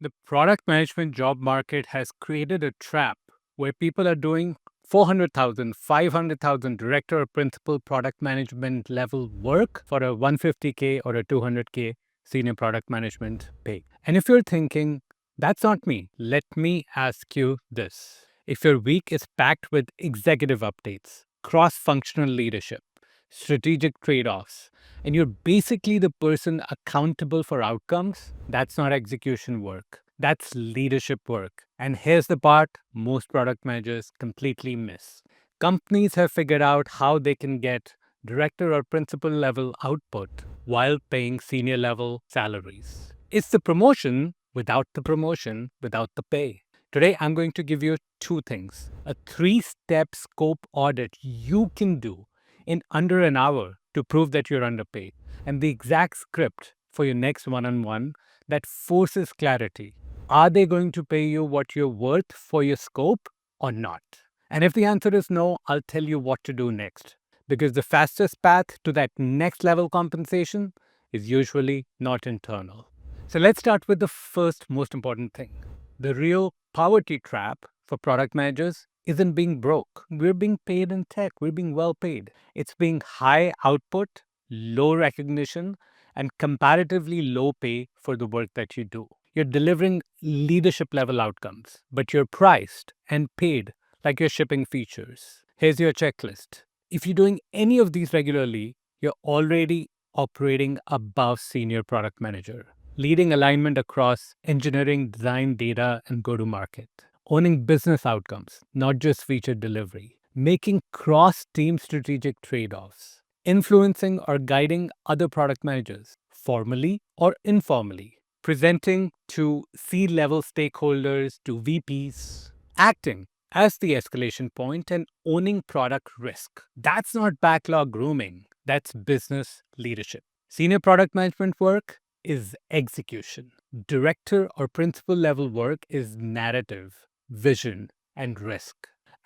The product management job market has created a trap where people are doing 400,000, 500,000 director or principal product management level work for a 150K or a 200K senior product management pay. And if you're thinking, that's not me, let me ask you this. If your week is packed with executive updates, cross functional leadership, strategic trade offs, and you're basically the person accountable for outcomes, that's not execution work. That's leadership work. And here's the part most product managers completely miss. Companies have figured out how they can get director or principal level output while paying senior level salaries. It's the promotion without the promotion, without the pay. Today, I'm going to give you two things: a 3-step scope audit you can do in under an hour to prove that you're underpaid, and the exact script for your next one on one that forces clarity. Are they going to pay you what you're worth for your scope or not? And if the answer is no, I'll tell you what to do next. Because the fastest path to that next level compensation is usually not internal. So let's start with the first most important thing. The real poverty trap for product managers isn't being broke. We're being paid in tech, we're being well paid. It's being high output, low recognition, and comparatively low pay for the work that you do. You're delivering leadership level outcomes, but you're priced and paid like you're shipping features. Here's your checklist. If you're doing any of these regularly, you're already operating above senior product manager, leading alignment across engineering, design, data, and go to market, owning business outcomes, not just feature delivery, making cross team strategic trade offs, influencing or guiding other product managers, formally or informally, presenting to C level stakeholders, to VPs, acting as the escalation point, and owning product risk. That's not backlog grooming, that's business leadership. Senior product management work is execution. Director or principal level work is narrative, vision, and risk.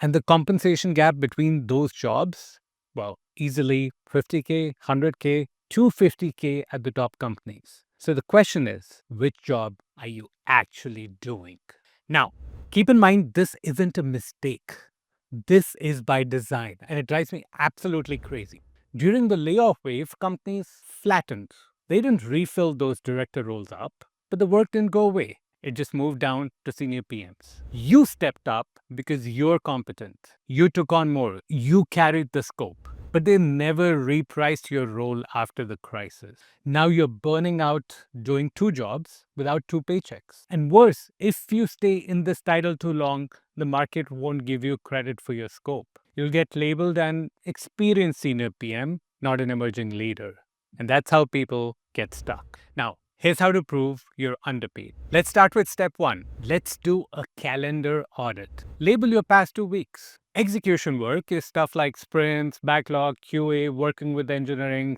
And the compensation gap between those jobs, well, easily 50K, 100K, 250K at the top companies. So the question is, which job are you actually doing? Now, keep in mind, this isn't a mistake. This is by design, and it drives me absolutely crazy. During the layoff wave, companies flattened. They didn't refill those director roles up, but the work didn't go away. It just moved down to senior PMs. You stepped up because you're competent. You took on more. You carried the scope. But they never repriced your role after the crisis. Now you're burning out doing two jobs without two paychecks. And worse, if you stay in this title too long, the market won't give you credit for your scope. You'll get labeled an experienced senior PM, not an emerging leader. And that's how people get stuck. Now, here's how to prove you're underpaid. Let's start with step one. Let's do a calendar audit. Label your past 2 weeks. Execution work is stuff like sprints, backlog, QA, working with engineering,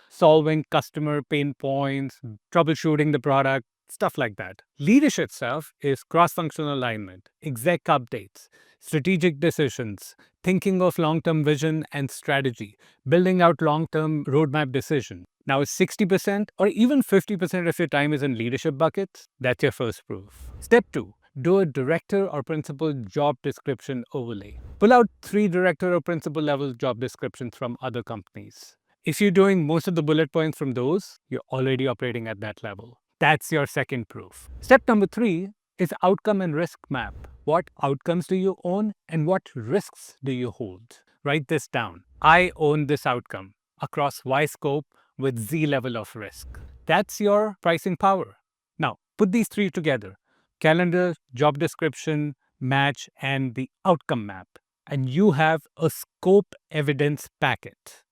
solving customer pain points, troubleshooting the product, stuff like that. Leadership stuff is cross-functional alignment, exec updates, strategic decisions, thinking of long-term vision and strategy, building out long-term roadmap decision. Now, 60% or even 50% of your time is in leadership buckets. That's your first proof. Step two, do a director or principal job description overlay. Pull out 3 director or principal level job descriptions from other companies. If you're doing most of the bullet points from those, you're already operating at that level. That's your second proof. Step number 3 is outcome and risk map. What outcomes do you own and what risks do you hold? Write this down. I own this outcome across Y scope with Z level of risk. That's your pricing power. Now, put these 3 together: calendar, job description, match, and the outcome map. And you have a scope evidence packet.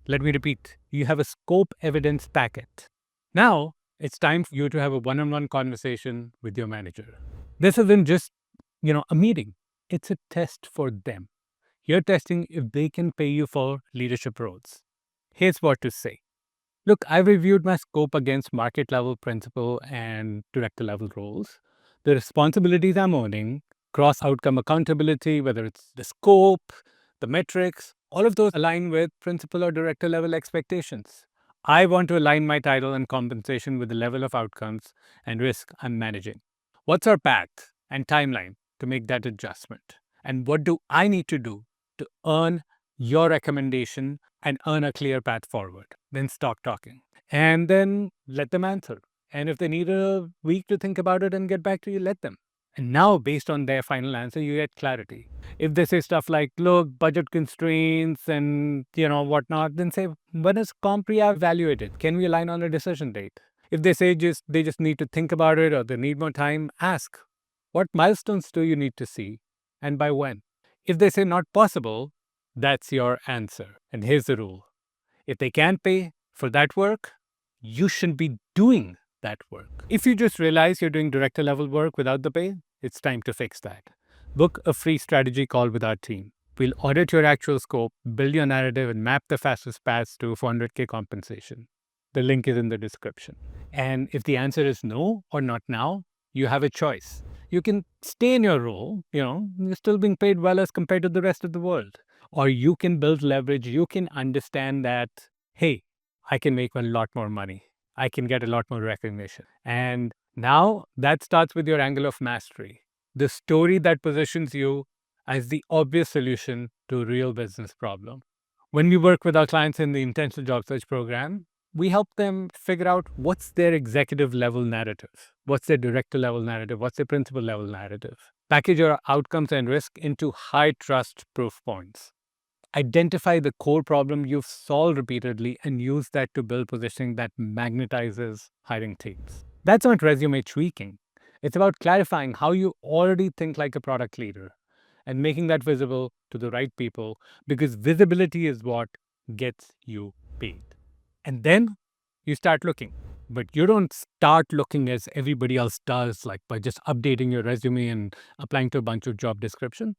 Let me repeat, you have a scope evidence packet. Now, it's time for you to have a one-on-one conversation with your manager. This isn't just, a meeting. It's a test for them. You're testing if they can pay you for leadership roles. Here's what to say. Look, I've reviewed my scope against market level principal and director level roles. The responsibilities I'm owning, cross outcome accountability, whether it's the scope, the metrics, all of those align with principal or director level expectations. I want to align my title and compensation with the level of outcomes and risk I'm managing. What's our path and timeline to make that adjustment? And what do I need to do to earn your recommendation and earn a clear path forward? Then start talking. And then let them answer. And if they need a week to think about it and get back to you, let them. And now, based on their final answer, you get clarity. If they say stuff like, look, budget constraints and, whatnot, then say, when is Compria evaluated? Can we align on a decision date? If they say they just need to think about it or they need more time, ask, what milestones do you need to see and by when? If they say not possible, that's your answer. And here's the rule. If they can't pay for that work, you shouldn't be doing that work. If you just realize you're doing director level work without the pay, it's time to fix that. Book a free strategy call with our team. We'll audit your actual scope, build your narrative, and map the fastest paths to 400K compensation. The link is in the description. And if the answer is no or not now, you have a choice. You can stay in your role, you're still being paid well as compared to the rest of the world. Or you can build leverage. You can understand that, hey, I can make a lot more money. I can get a lot more recognition. And now that starts with your angle of mastery, the story that positions you as the obvious solution to a real business problem. When we work with our clients in the intentional job search program, we help them figure out what's their executive level narrative, what's their director level narrative, what's their principal level narrative. Package your outcomes and risk into high trust proof points. Identify the core problem you've solved repeatedly and use that to build positioning that magnetizes hiring teams. That's not resume tweaking. It's about clarifying how you already think like a product leader and making that visible to the right people, because visibility is what gets you paid. And then you start looking. But you don't start looking as everybody else does, like by just updating your resume and applying to a bunch of job descriptions.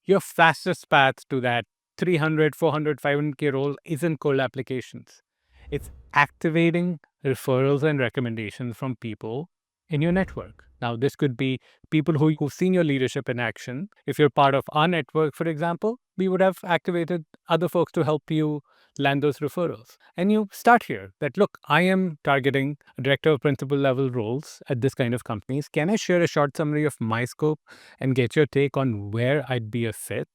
Your fastest path to that 300, 400, 500K role isn't cold applications. It's activating referrals and recommendations from people in your network. Now, this could be people who've seen your leadership in action. If you're part of our network, for example, we would have activated other folks to help you land those referrals. And you start here that, look, I am targeting director or principal level roles at this kind of companies. Can I share a short summary of my scope and get your take on where I'd be a fit?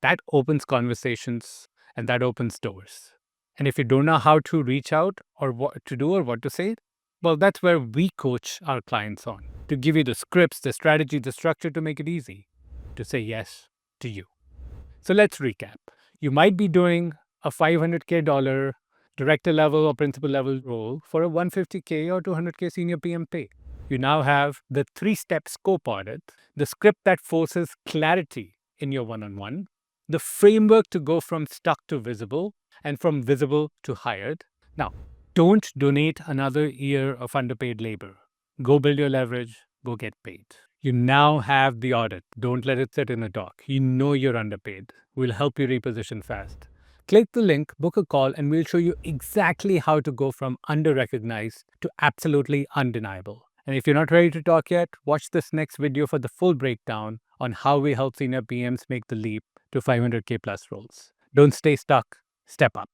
That opens conversations and that opens doors. And if you don't know how to reach out or what to do or what to say, well, that's where we coach our clients on, to give you the scripts, the strategy, the structure to make it easy to say yes to you. So let's recap. You might be doing a $500K director level or principal level role for a 150K or 200K senior PM pay. You now have the 3-step scope audit, the script that forces clarity in your one-on-one, the framework to go from stuck to visible and from visible to hired. Now, don't donate another year of underpaid labor. Go build your leverage, go get paid. You now have the audit. Don't let it sit in a dock. You know you're underpaid. We'll help you reposition fast. Click the link, book a call, and we'll show you exactly how to go from under-recognized to absolutely undeniable. And if you're not ready to talk yet, watch this next video for the full breakdown on how we help senior PMs make the leap to 500K plus roles. Don't stay stuck. Step up.